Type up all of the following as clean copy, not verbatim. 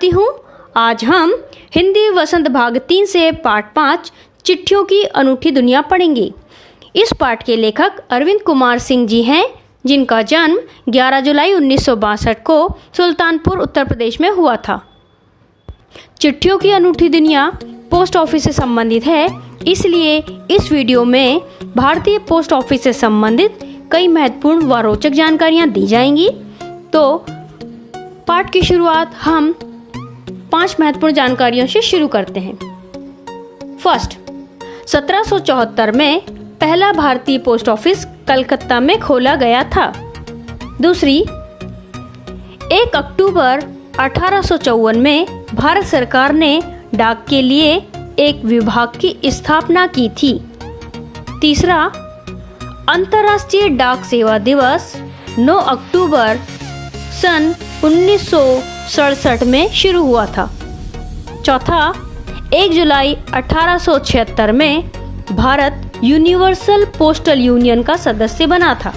करती हूँ। आज हम हिंदी वसंत भाग 3 से पाठ 5 चिट्ठियों की अनूठी दुनिया पढ़ेंगे। इस पाठ के लेखक अरविंद कुमार सिंह जी हैं, जिनका जन्म 11 जुलाई 1962 को सुल्तानपुर उत्तर प्रदेश में हुआ था। चिट्ठियों की अनूठी दुनिया पोस्ट ऑफिस से संबंधित है, इसलिए इस वीडियो में भारतीय पोस्ट ऑफिस से संबंधित कई महत्वपूर्ण व रोचक जानकारियां दी जाएंगी। तो पाठ की शुरुआत हम 5 महत्वपूर्ण जानकारियों से शुरू करते हैं। फर्स्ट, 1774 में पहला भारतीय पोस्ट ऑफिस कलकत्ता में खोला गया था। दूसरी, 1 अक्टूबर 1854 में भारत सरकार ने डाक के लिए एक विभाग की स्थापना की थी। तीसरा, अंतर्राष्ट्रीय डाक सेवा दिवस 9 अक्टूबर सन 1967 में शुरू हुआ था। चौथा, 1 जुलाई 1876 में भारत यूनिवर्सल पोस्टल यूनियन का सदस्य बना था।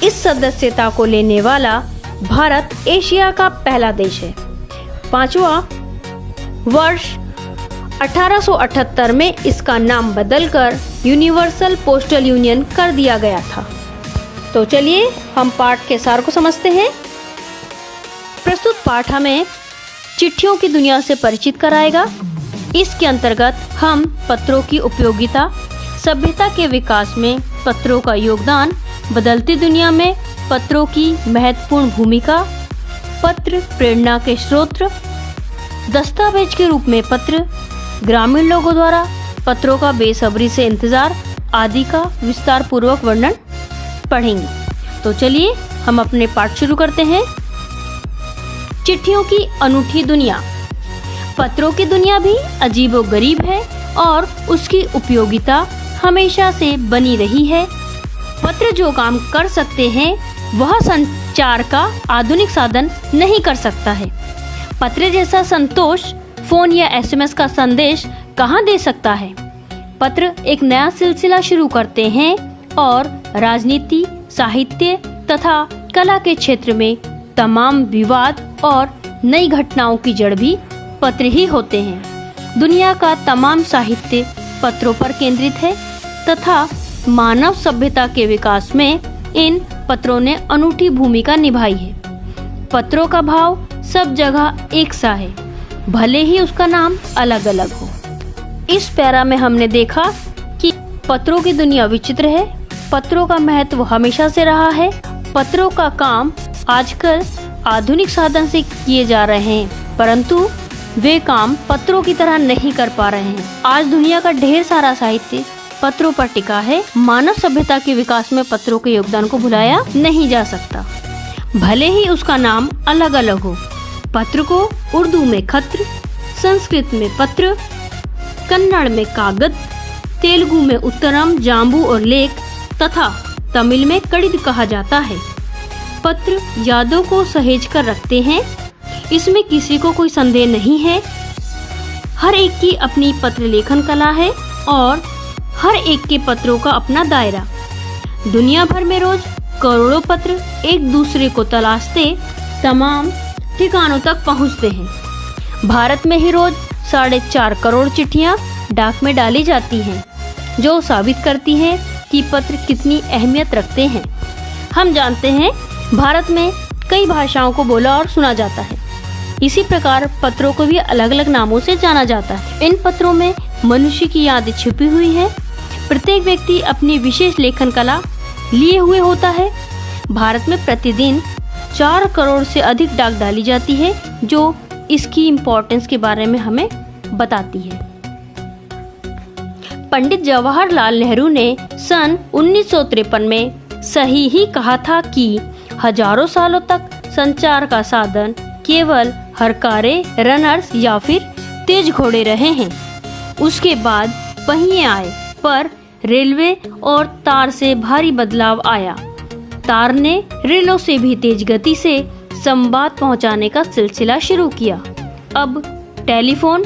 इस सदस्यता को लेने वाला भारत एशिया का पहला देश है। पांचवा, वर्ष 1878 में इसका नाम बदलकर यूनिवर्सल पोस्टल यूनियन कर दिया गया था। तो चलिए हम पाठ के सार को समझते हैं। प्रस्तुत पाठ हमें चिट्ठियों की दुनिया से परिचित कराएगा। इसके अंतर्गत हम पत्रों की उपयोगिता, सभ्यता के विकास में पत्रों का योगदान, बदलती दुनिया में पत्रों की महत्वपूर्ण भूमिका, पत्र प्रेरणा के स्रोत, दस्तावेज के रूप में पत्र, ग्रामीण लोगों द्वारा पत्रों का बेसब्री से इंतजार आदि का विस्तार पूर्वक वर्णन पढ़ेंगे। तो चलिए हम अपने पाठ शुरू करते हैं। चिट्ठियों की अनूठी दुनिया। पत्रों की दुनिया भी अजीबोगरीब है और उसकी उपयोगिता हमेशा से बनी रही है। पत्र जो काम कर सकते हैं वह संचार का आधुनिक साधन नहीं कर सकता है। पत्र जैसा संतोष फोन या एसएमएस का संदेश कहाँ दे सकता है। पत्र एक नया सिलसिला शुरू करते हैं और राजनीति, साहित्य तथा कला के क्षेत्र में तमाम विवाद और नई घटनाओं की जड़ भी पत्र ही होते हैं। दुनिया का तमाम साहित्य पत्रों पर केंद्रित है तथा मानव सभ्यता के विकास में इन पत्रों ने अनूठी भूमिका निभाई है। पत्रों का भाव सब जगह एक सा है, भले ही उसका नाम अलग अलग हो। इस पैरा में हमने देखा कि पत्रों की दुनिया विचित्र है। पत्रों का महत्व हमेशा से रहा है। पत्रों का काम आजकल आधुनिक साधन से किए जा रहे हैं, परंतु वे काम पत्रों की तरह नहीं कर पा रहे हैं। आज दुनिया का ढेर सारा साहित्य पत्रों पर टिका है। मानव सभ्यता के विकास में पत्रों के योगदान को भुलाया नहीं जा सकता, भले ही उसका नाम अलग अलग हो। पत्र को उर्दू में खत्र, संस्कृत में पत्र, कन्नड़ में कागद, तेलुगु में उत्तरम, जाम्बू और लेख तथा तमिल में कड़िद कहा जाता है। पत्र यादों को सहेज कर रखते हैं, इसमें किसी को कोई संदेह नहीं है। हर एक की अपनी पत्र लेखन कला है और हर एक के पत्रों का अपना दायरा। दुनिया भर में रोज करोड़ों पत्र एक दूसरे को तलाशते तमाम ठिकानों तक पहुंचते हैं। भारत में ही रोज 4.5 करोड़ चिट्ठियां डाक में डाली जाती हैं, जो साबित करती हैं कि पत्र कितनी अहमियत रखते हैं। हम जानते हैं भारत में कई भाषाओं को बोला और सुना जाता है। इसी प्रकार पत्रों को भी अलग अलग नामों से जाना जाता है। इन पत्रों में मनुष्य की यादें छिपी हुई है। प्रत्येक व्यक्ति अपनी विशेष लेखन कला लिए हुए होता है। भारत में प्रतिदिन 4 करोड़ से अधिक डाक डाली जाती है, जो इसकी इम्पोर्टेंस के बारे में हमें बताती है। पंडित जवाहरलाल नेहरू ने सन 1953 में सही ही कहा था कि हजारों सालों तक संचार का साधन केवल हरकारे, रनर्स या फिर तेज घोड़े रहे हैं। उसके बाद पहिए आए, पर रेलवे और तार से भारी बदलाव आया। तार ने रेलों से भी तेज गति से संवाद पहुंचाने का सिलसिला शुरू किया। अब टेलीफोन,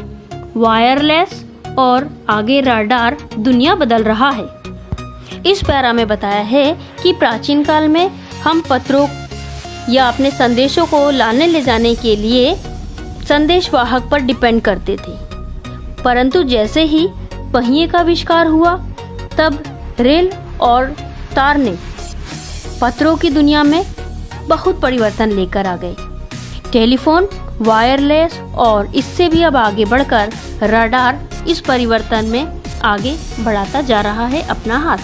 वायरलेस और आगे राडार दुनिया बदल रहा है। इस पैरा में बताया है कि प्राचीन काल में हम पत्रों या अपने संदेशों को लाने ले जाने के लिए संदेशवाहक पर डिपेंड करते थे। परंतु जैसे ही पहिए का आविष्कार हुआ, तब रेल और तार ने पत्रों की दुनिया में बहुत परिवर्तन लेकर आ गए। टेलीफोन, वायरलेस और इससे भी अब आगे बढ़कर रडार इस परिवर्तन में आगे बढ़ाता जा रहा है अपना हाथ।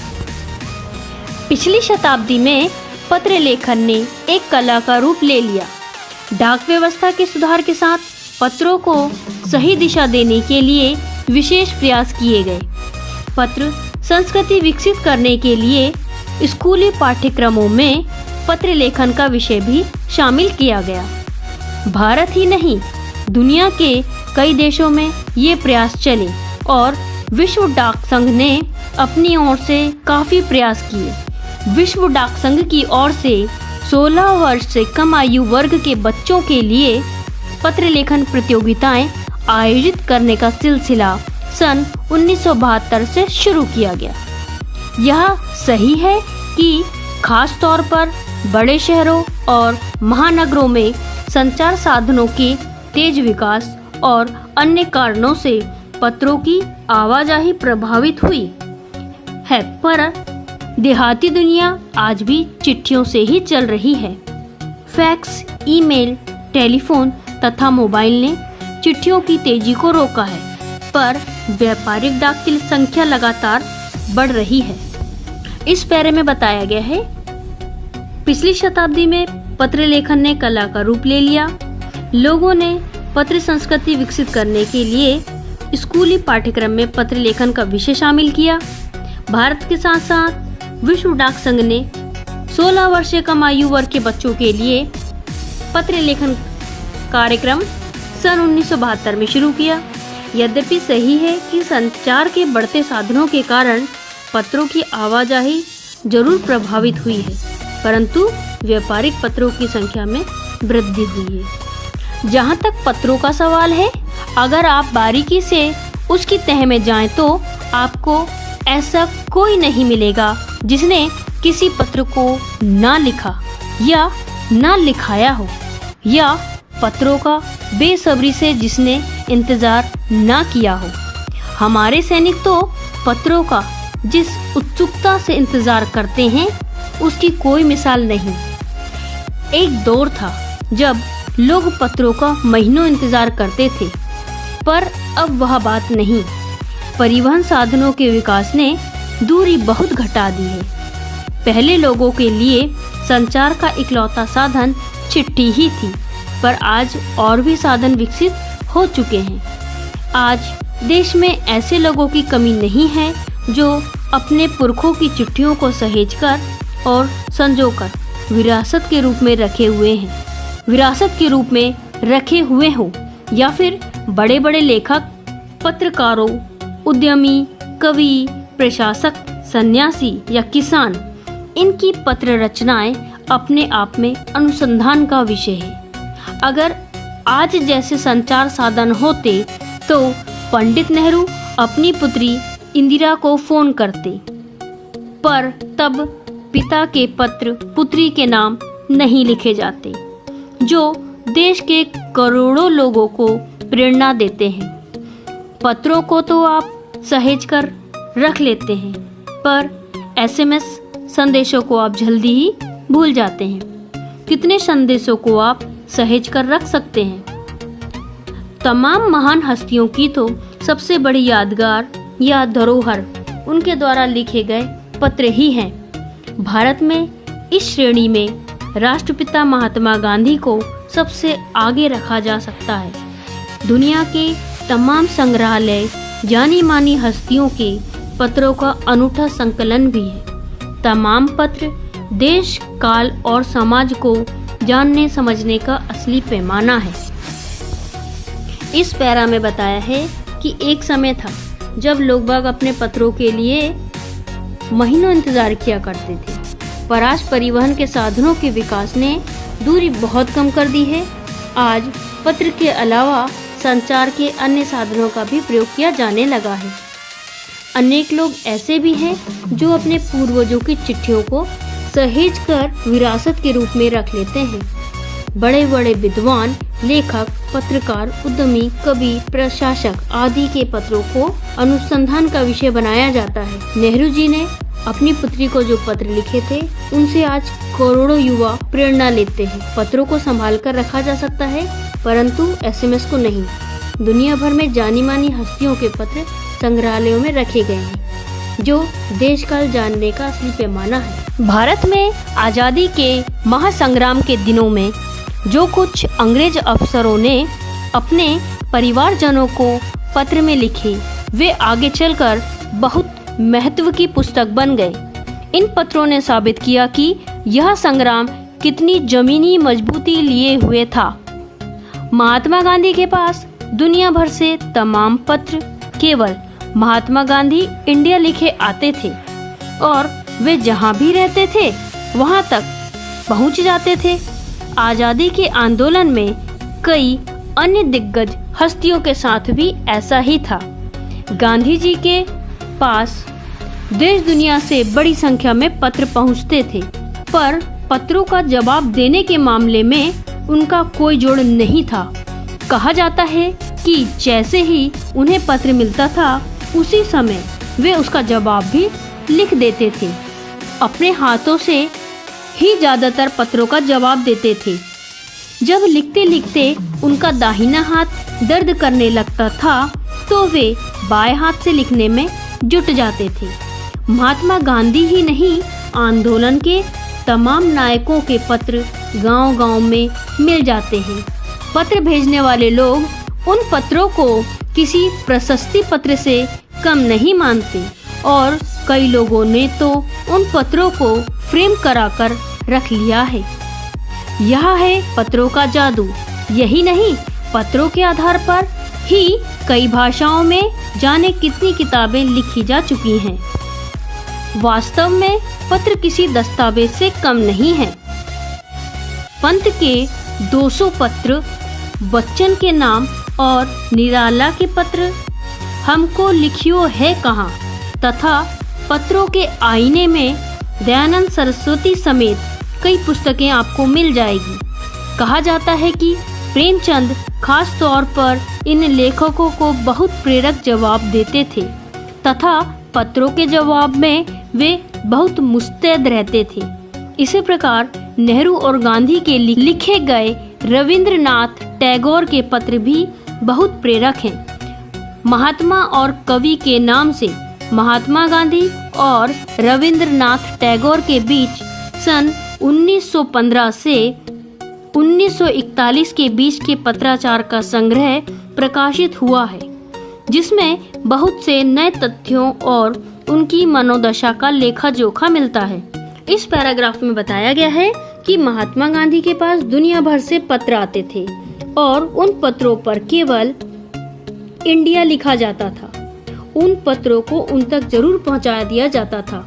पिछली शताब्दी में पत्र लेखन ने एक कला का रूप ले लिया। डाक व्यवस्था के सुधार के साथ पत्रों को सही दिशा देने के लिए विशेष प्रयास किए गए। पत्र संस्कृति विकसित करने के लिए स्कूली पाठ्यक्रमों में पत्र लेखन का विषय भी शामिल किया गया। भारत ही नहीं, दुनिया के कई देशों में ये प्रयास चले और विश्व डाक संघ ने अपनी ओर से काफी प्रयास किए। विश्व डाक संघ की ओर से 16 वर्ष से कम आयु वर्ग के बच्चों के लिए पत्र लेखन प्रतियोगिताएं आयोजित करने का सिलसिला सन 1972 से शुरू किया गया। यह सही है कि खास तौर पर बड़े शहरों और महानगरों में संचार साधनों के तेज विकास और अन्य कारणों से पत्रों की आवाजाही प्रभावित हुई है, पर देहाती दुनिया आज भी चिट्ठियों से ही चल रही है। फैक्स, ईमेल, टेलीफोन तथा मोबाइल ने चिट्ठियों की तेजी को रोका है, पर व्यापारिक डाक की संख्या लगातार बढ़ रही है। इस पैरे में बताया गया है, पिछली शताब्दी में पत्र लेखन ने कला का रूप ले लिया। लोगों ने पत्र संस्कृति विकसित करने के लिए स्कूली पाठ्यक्रम में पत्र लेखन का विषय शामिल किया। भारत के साथ साथ विश्व डाक संघ ने 16 वर्ष से कम आयु वर्ग के बच्चों के लिए पत्र लेखन कार्यक्रम सन 1972 में शुरू किया। यद्यपि सही है कि संचार के बढ़ते साधनों के कारण पत्रों की आवाजाही जरूर प्रभावित हुई है, परंतु व्यापारिक पत्रों की संख्या में वृद्धि हुई है। जहाँ तक पत्रों का सवाल है, अगर आप बारीकी से उसकी तह में जाएं तो आपको ऐसा कोई नहीं मिलेगा जिसने किसी पत्र को ना लिखा या ना लिखाया हो, या पत्रों का बेसब्री से जिसने इंतजार ना किया हो। हमारे सैनिक तो पत्रों का जिस उत्सुकता से इंतजार करते हैं उसकी कोई मिसाल नहीं। एक दौर था जब लोग पत्रों का महीनों इंतजार करते थे, पर अब वह बात नहीं। परिवहन साधनों के विकास ने दूरी बहुत घटा दी है। पहले लोगों के लिए संचार का इकलौता साधन चिट्ठी ही थी, पर आज और भी साधन विकसित हो चुके हैं। आज देश में ऐसे लोगों की कमी नहीं है जो अपने पुरखों की चिट्ठियों को सहेजकर और संजोकर विरासत के रूप में रखे हुए हो, या फिर बड़े बड़े लेखक, पत्रकारों, उद्यमी, कवि, प्रशासक, सन्यासी या किसान, इनकी पत्र रचनाएं अपने आप में अनुसंधान का विषय है। अगर आज जैसे संचार साधन होते तो पंडित नेहरू अपनी पुत्री इंदिरा को फोन करते, पर तब पिता के पत्र पुत्री के नाम नहीं लिखे जाते, जो देश के करोड़ों लोगों को प्रेरणा देते हैं। पत्रों को तो आप सहेज कर रख लेते हैं, पर एसएमएस संदेशों को आप जल्दी ही भूल जाते हैं। कितने संदेशों को आप सहेज कर रख सकते हैं? तमाम महान हस्तियों की तो सबसे बड़ी यादगार या धरोहर उनके द्वारा लिखे गए पत्र ही हैं। भारत में इस श्रेणी में राष्ट्रपिता महात्मा गांधी को सबसे आगे रखा जा सकता है। दुनिया के तमाम संग्रहालय जानी मानी हस्तियों के पत्रों का अनूठा संकलन भी है। तमाम पत्र देश, काल और समाज को जानने समझने का असली पैमाना है। इस पैरा में बताया है कि एक समय था जब लोग बाग अपने पत्रों के लिए महीनों इंतजार किया करते थे, पर आज परिवहन के साधनों के विकास ने दूरी बहुत कम कर दी है। आज पत्र के अलावा संचार के अन्य साधनों का भी प्रयोग किया जाने लगा है। अनेक लोग ऐसे भी हैं जो अपने पूर्वजों की चिट्ठियों को सहेज कर विरासत के रूप में रख लेते हैं। बड़े बड़े विद्वान, लेखक, पत्रकार, उद्यमी, कवि, प्रशासक आदि के पत्रों को अनुसंधान का विषय बनाया जाता है। नेहरू जी ने अपनी पुत्री को जो पत्र लिखे थे, उनसे आज करोड़ों युवा प्रेरणा लेते हैं। पत्रों को संभाल कर रखा जा सकता है, परंतु SMS को नहीं। दुनिया भर में जानी मानी हस्तियों के पत्र संग्रहालयों में रखे गए हैं, जो देश काल जानने का असली पैमाना है। भारत में आजादी के महासंग्राम के दिनों में जो कुछ अंग्रेज अफसरों ने अपने परिवारजनों को पत्र में लिखे, वे आगे चलकर बहुत महत्व की पुस्तक बन गए। इन पत्रों ने साबित किया कि यह संग्राम कितनी जमीनी मजबूती लिए हुए था। महात्मा गांधी के पास दुनिया भर से तमाम पत्र केवल महात्मा गांधी इंडिया लिखे आते थे और वे जहां भी रहते थे वहां तक पहुंच जाते थे। आजादी के आंदोलन में कई अन्य दिग्गज हस्तियों के साथ भी ऐसा ही था। गांधी जी के पास देश दुनिया से बड़ी संख्या में पत्र पहुंचते थे, पर पत्रों का जवाब देने के मामले में उनका कोई जोड़ नहीं था। कहा जाता है कि जैसे ही उन्हें पत्र मिलता था, उसी समय वे उसका जवाब भी लिख देते थे। अपने हाथों से ही ज्यादातर पत्रों का जवाब देते थे। जब लिखते लिखते उनका दाहिना हाथ दर्द करने लगता था, तो वे बाएं हाथ से लिखने में जुट जाते थे। महात्मा गांधी ही नहीं, आंदोलन के तमाम नायकों के पत्र गांव-गांव में मिल जाते हैं। पत्र भेजने वाले लोग उन पत्रों को किसी प्रशस्ति पत्र से कम नहीं मानते और कई लोगों ने तो उन पत्रों को फ्रेम कराकर रख लिया है। यह है पत्रों का जादू। यही नहीं, पत्रों के आधार पर ही कई भाषाओं में जाने कितनी किताबें लिखी जा चुकी हैं। वास्तव में पत्र किसी दस्तावेज से कम नहीं है। पंत के 200 पत्र, बच्चन के नाम और निराला के पत्र, हमको लिखियो है कहाँ, तथा पत्रों के आईने में दयानंद सरस्वती समेत कई पुस्तकें आपको मिल जाएगी। कहा जाता है कि प्रेमचंद खास तौर पर इन लेखकों को बहुत प्रेरक जवाब देते थे तथा पत्रों के जवाब में वे बहुत मुस्तैद रहते थे। इसी प्रकार नेहरू और गांधी के लिखे गए रविंद्रनाथ टैगोर के पत्र भी बहुत प्रेरक हैं। महात्मा और कवि के नाम से महात्मा गांधी और रविंद्रनाथ टैगोर के बीच सन 1915 से 1941 के बीच के पत्राचार का संग्रह प्रकाशित हुआ है, जिसमें बहुत से नए तथ्यों और उनकी मनोदशा का लेखा जोखा मिलता है। इस पैराग्राफ में बताया गया है कि महात्मा गांधी के पास दुनिया भर से पत्र आते थे और उन पत्रों पर केवल इंडिया लिखा जाता था। उन पत्रों को उन तक जरूर पहुंचा दिया जाता था।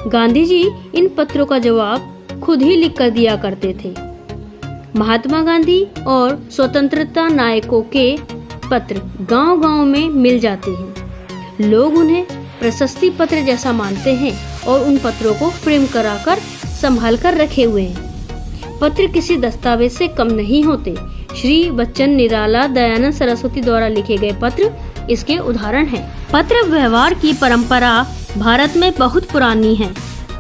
गांधी जी इन पत्रों का जवाब खुद ही लिख कर दिया करते थे। महात्मा गांधी और स्वतंत्रता नायकों के पत्र गांव-गांव में मिल जाते हैं। लोग उन्हें प्रशस्ति पत्र जैसा मानते हैं और उन पत्रों को फ्रेम कराकर संभाल कर रखे हुए हैं। पत्र किसी दस्तावेज से कम नहीं होते। श्री बच्चन, निराला, दयानंद सरस्वती द्वारा लिखे गए पत्र इसके उदाहरण हैं। पत्र व्यवहार की परंपरा भारत में बहुत पुरानी है,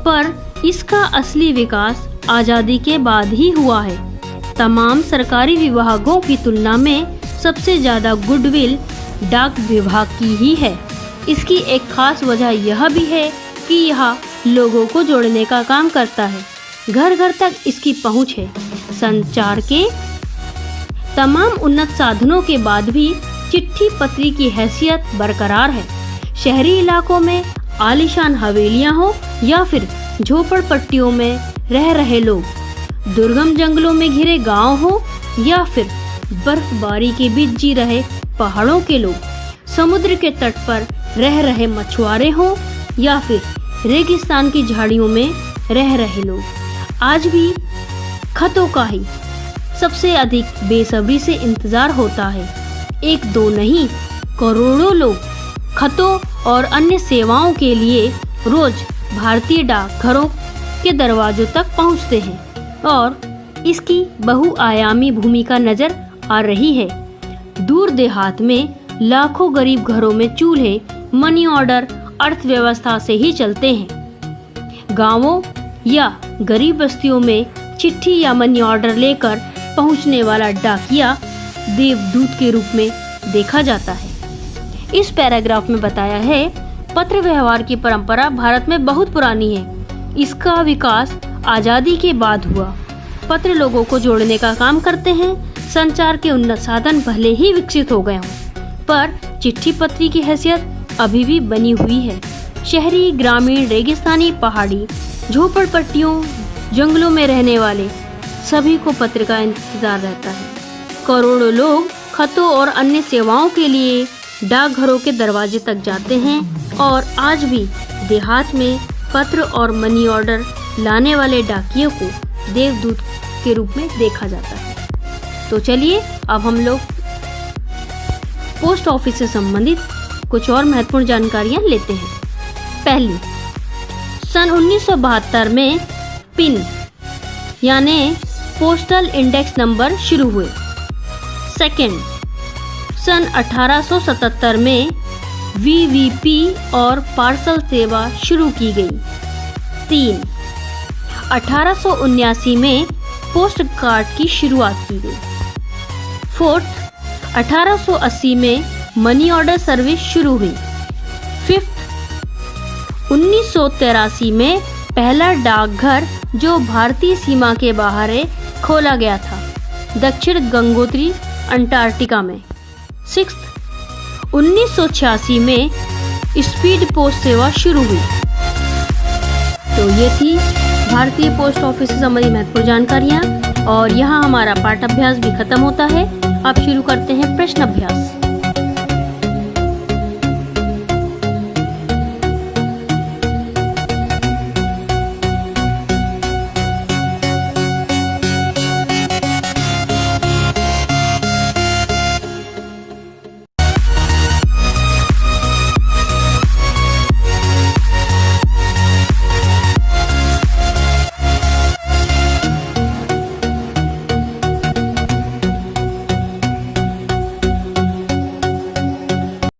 पर इसका असली विकास आजादी के बाद ही हुआ है। तमाम सरकारी विभागों की तुलना में सबसे ज्यादा गुडविल डाक विभाग की ही है। इसकी एक खास वजह यह भी है कि यह लोगों को जोड़ने का काम करता है। घर घर तक इसकी पहुंच है। संचार के तमाम उन्नत साधनों के बाद भी चिट्ठी पत्री की हैसियत बरकरार है। शहरी इलाकों में आलीशान हवेलियां हो या फिर झोपड़पट्टियों में रह रहे लोग, दुर्गम जंगलों में घिरे गांव हो या फिर बर्फबारी के बीच जी रहे पहाड़ों के लोग, समुद्र के तट पर रह रहे मछुआरे हो या फिर रेगिस्तान की झाड़ियों में रह रहे लोग, आज भी खतों का ही सबसे अधिक बेसब्री से इंतजार होता है। एक दो नहीं, करोड़ों लोग खतों और अन्य सेवाओं के लिए रोज भारतीय डाकघरों के दरवाजों तक पहुंचते हैं और इसकी बहुआयामी भूमिका नजर आ रही है। दूर देहात में लाखों गरीब घरों में चूल्हे मनी ऑर्डर अर्थव्यवस्था से ही चलते हैं। गांवों या गरीब बस्तियों में चिट्ठी या मनी ऑर्डर लेकर पहुंचने वाला डाकिया देवदूत के रूप में देखा जाता है। इस पैराग्राफ में बताया है पत्र व्यवहार की परंपरा भारत में बहुत पुरानी है। इसका विकास आजादी के बाद हुआ। पत्र लोगों को जोड़ने का काम करते हैं। संचार के उन्नत साधन भले ही विकसित हो गए हों, पर चिट्ठी पत्री की हैसियत अभी भी बनी हुई है। शहरी, ग्रामीण, रेगिस्तानी, पहाड़ी, झोपड़पट्टियों, जंगलों में रहने वाले सभी को पत्र का इंतजार रहता है। करोड़ों लोग खतों और अन्य सेवाओं के लिए डाकघरों के दरवाजे तक जाते हैं और आज भी देहात में पत्र और मनी ऑर्डर लाने वाले डाकियों को देवदूत के रूप में देखा जाता है। तो चलिए अब हम लोग पोस्ट ऑफिस से संबंधित कुछ और महत्वपूर्ण जानकारियां लेते हैं। पहली, सन 1972 में पिन यानी पोस्टल इंडेक्स नंबर शुरू हुए। सेकंड, सन 1877 में वीवीपी और पार्सल सेवा शुरू की गई। 3, 1879 में पोस्ट कार्ड की शुरुआत की गई। 4, 1880 में मनी ऑर्डर सर्विस शुरू हुई। 5, 1983 में पहला डाकघर जो भारतीय सीमा के बाहर खोला गया था, दक्षिण गंगोत्री अंटार्कटिका में। 6, 1986 में स्पीड पोस्ट सेवा शुरू हुई। तो ये थी भारतीय पोस्ट ऑफिस से संबंधित महत्वपूर्ण जानकारियाँ और यहाँ हमारा पाठ अभ्यास भी खत्म होता है। अब शुरू करते हैं प्रश्न अभ्यास।